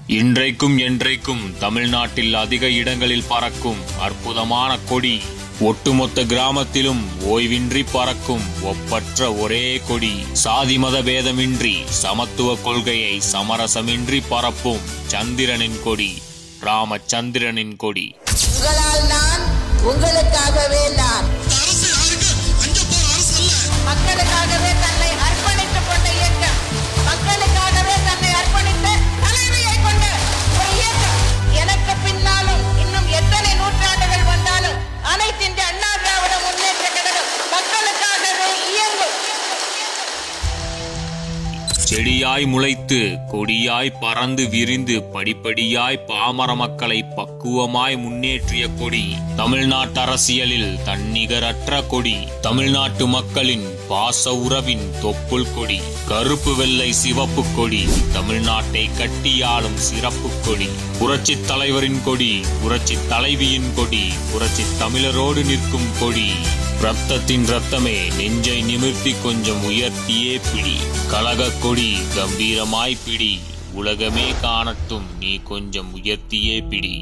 இன்றைக்கும் என்றைக்கும் தமிழ்நாட்டில் அதிக இடங்களில் பறக்கும் அற்புதமான கொடி. ஒட்டுமொத்த கிராமத்திலும் ஓய்வின்றி பறக்கும் ஒப்பற்ற ஒரே கொடி. சாதி மத பேதமின்றி சமத்துவ கொள்கையை சமரசமின்றி பரப்பும் சந்திரனின் கொடி, ராமச்சந்திரனின் கொடி. உங்களால் நான், உங்களுக்காகவே நான், மக்களுக்காகவே தன்னை அர்ப்பணித்துக் கொண்ட இயக்கம், மக்களுக்காகவே தன்னை அர்ப்பணித்த தலைமையை கொண்ட ஒரு இயக்கம். எனக்கு பின்னாலும் இன்னும் எத்தனை நூற்றாண்டுகள் வந்தாலும் அனைத்து இந்திய அண்ணா திராவிட முன்னேற்ற கழகம் மக்களுக்காகவே இயங்கும். செடியாய் முளைத்து கொடியாய் பறந்து விரிந்து படிப்படியாய் பாமர மக்களை பக்குவமாய் முன்னேற்றிய கொடி. தமிழ்நாட்டு அரசியலில் தன்னிகரற்ற கொடி. தமிழ்நாட்டு மக்களின் பாச உறவின் தொப்புள் கொடி. கருப்பு வெள்ளை சிவப்பு கொடி, தமிழ்நாட்டை கட்டியாளும் சிறப்பு கொடி. புரட்சி தலைவரின் கொடி, புரட்சி தலைவியின் கொடி, புரட்சி தமிழரோடு நிற்கும் கொடி. ரத்தத்தின் ரத்தமே நெஞ்சை நிமிர்த்தி கொஞ்சம் உயர்த்தியே பிடி. கழக கொடி கம்பீரமாய் பிடி. உலகமே காணட்டும் நீ கொஞ்சம் உயர்த்தியே பிடி.